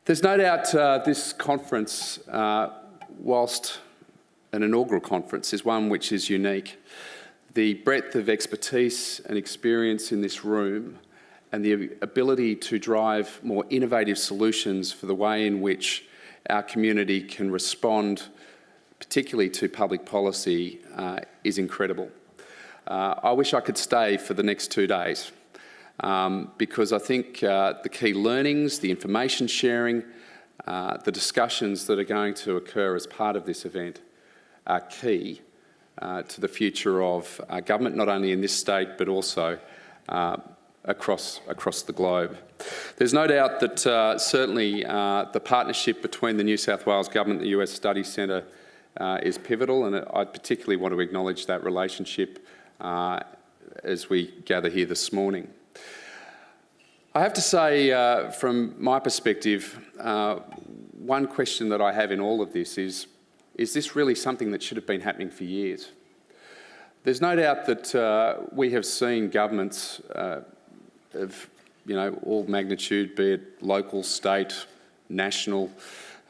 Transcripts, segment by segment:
There's no doubt this conference, whilst an inaugural conference, is one which is unique. The breadth of expertise and experience in this room and the ability to drive more innovative solutions for the way in which our community can respond, particularly to public policy, is incredible. I wish I could stay for the next 2 days because I think the key learnings, the information sharing, the discussions that are going to occur as part of this event are key to the future of government, not only in this state but also across the globe. There's no doubt that certainly the partnership between the New South Wales Government and the US Study Centre is pivotal, and I particularly want to acknowledge that relationship as we gather here this morning. I have to say, from my perspective, one question that I have in all of this is this really something that should have been happening for years? There's no doubt that we have seen governments of all magnitude, be it local, state, national,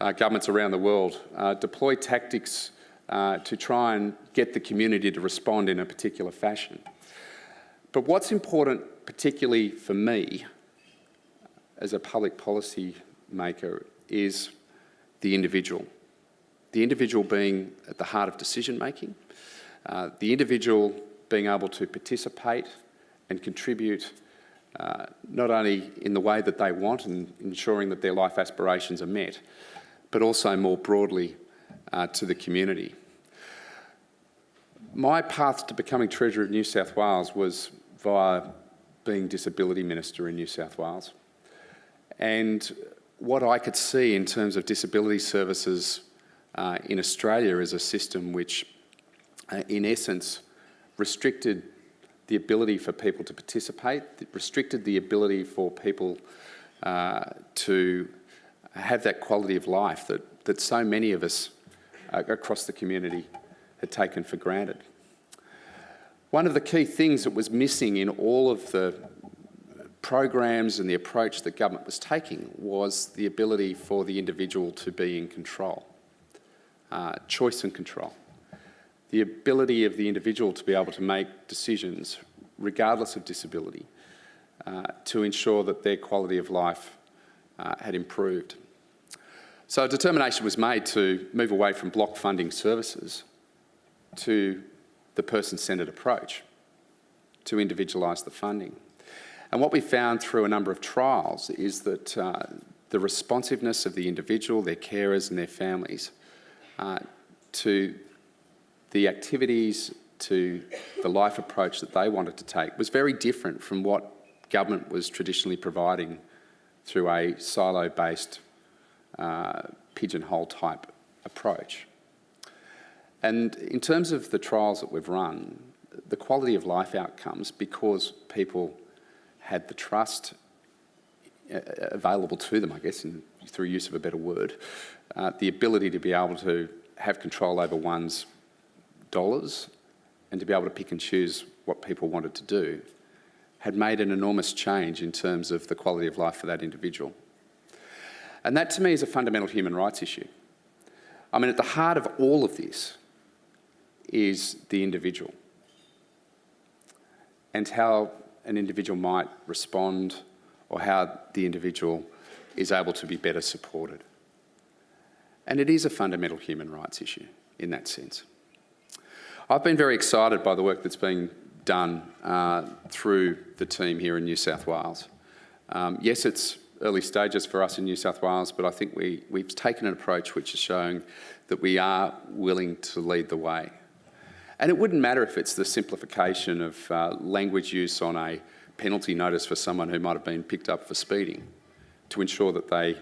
governments around the world, deploy tactics to try and get the community to respond in a particular fashion. But what's important, particularly for me, as a public policy maker, is the individual. The individual being at the heart of decision making, the individual being able to participate and contribute not only in the way that they want and ensuring that their life aspirations are met, but also more broadly to the community. My path to becoming Treasurer of New South Wales was via being Disability Minister in New South Wales. And what I could see in terms of disability services in Australia is a system which, in essence, restricted the ability for people to participate, restricted the ability for people to have that quality of life that so many of us across the community had taken for granted. One of the key things that was missing in all of the programs and the approach that government was taking was the ability for the individual to be in control, choice and control. The ability of the individual to be able to make decisions, regardless of disability, to ensure that their quality of life had improved. So a determination was made to move away from block funding services to the person-centred approach, to individualise the funding. And what we found through a number of trials is that the responsiveness of the individual, their carers and their families to the activities, to the life approach that they wanted to take was very different from what government was traditionally providing through a silo-based pigeonhole type approach. And in terms of the trials that we've run, the quality of life outcomes, because people had the trust available to them, I guess, through use of a better word, the ability to be able to have control over one's dollars and to be able to pick and choose what people wanted to do, had made an enormous change in terms of the quality of life for that individual. And that to me is a fundamental human rights issue. I mean, at the heart of all of this is the individual and how an individual might respond or how the individual is able to be better supported. And it is a fundamental human rights issue in that sense. I've been very excited by the work that's being done through the team here in New South Wales. Yes, it's early stages for us in New South Wales, but I think we've taken an approach which is showing that we are willing to lead the way. And it wouldn't matter if it's the simplification of language use on a penalty notice for someone who might have been picked up for speeding, to ensure that they,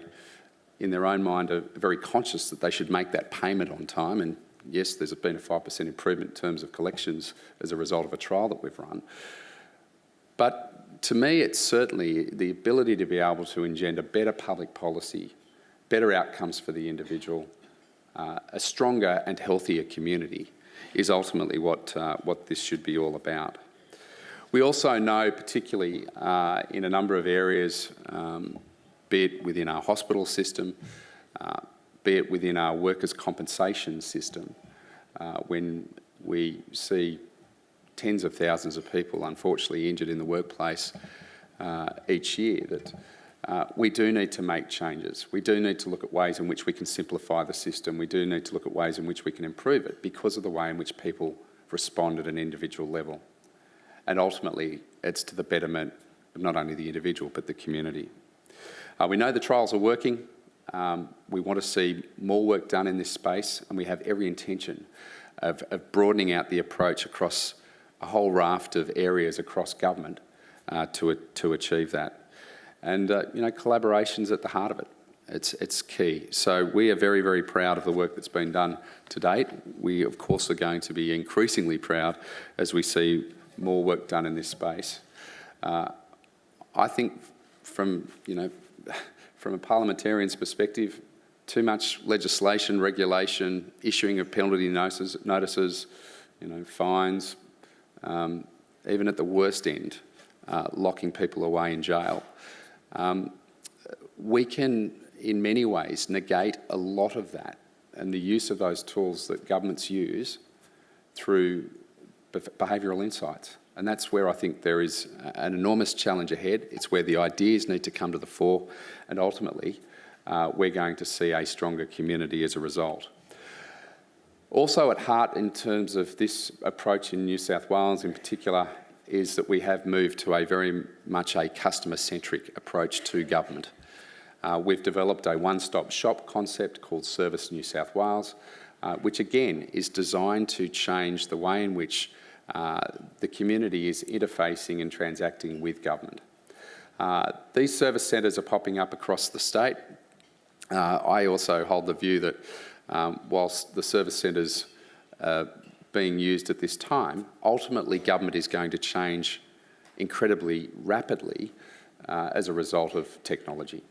in their own mind, are very conscious that they should make that payment on time. And yes, there's been a 5% improvement in terms of collections as a result of a trial that we've run. But to me, it's certainly the ability to be able to engender better public policy, better outcomes for the individual, a stronger and healthier community is ultimately what this should be all about. We also know, particularly in a number of areas be it within our hospital system, be it within our workers' compensation system, when we see tens of thousands of people unfortunately injured in the workplace each year, that we do need to make changes. We do need to look at ways in which we can simplify the system. We do need to look at ways in which we can improve it because of the way in which people respond at an individual level. And ultimately, it's to the betterment of not only the individual, but the community. We know the trials are working. We want to see more work done in this space, and we have every intention of broadening out the approach across a whole raft of areas across government to achieve that. And, collaboration's at the heart of it. It's key. So we are very, very proud of the work that's been done to date. We, of course, are going to be increasingly proud as we see more work done in this space. I think from a parliamentarian's perspective, too much legislation, regulation, issuing of penalty notices, fines, even at the worst end, locking people away in jail. We can, in many ways, negate a lot of that and the use of those tools that governments use through behavioural insights. And that's where I think there is an enormous challenge ahead. It's where the ideas need to come to the fore, and ultimately we're going to see a stronger community as a result. Also at heart in terms of this approach in New South Wales in particular is that we have moved to a very much a customer-centric approach to government. We've developed a one-stop shop concept called Service New South Wales, which again is designed to change the way in which the community is interfacing and transacting with government. These service centres are popping up across the state. I also hold the view that whilst the service centres being used at this time, ultimately government is going to change incredibly rapidly as a result of technology.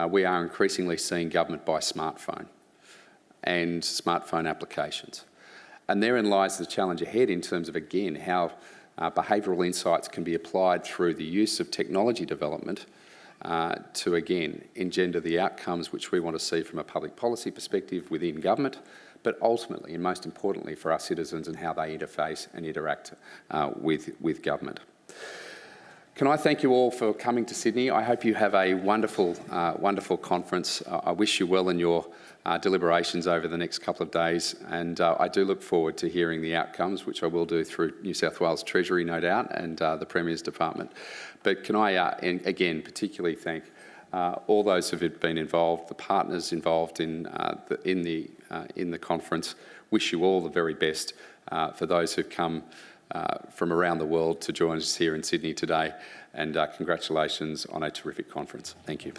We are increasingly seeing government by smartphone and smartphone applications. And therein lies the challenge ahead in terms of, again, how behavioural insights can be applied through the use of technology development to, again, engender the outcomes which we want to see from a public policy perspective within government, but ultimately, and most importantly, for our citizens and how they interface and interact with government. Can I thank you all for coming to Sydney? I hope you have a wonderful, wonderful conference. I wish you well in your deliberations over the next couple of days, and I do look forward to hearing the outcomes, which I will do through New South Wales Treasury, no doubt, and the Premier's Department. But can I, again, particularly thank all those who have been involved, the partners involved in the conference. Wish you all the very best. For those who've come from around the world to join us here in Sydney today, and congratulations on a terrific conference. Thank you.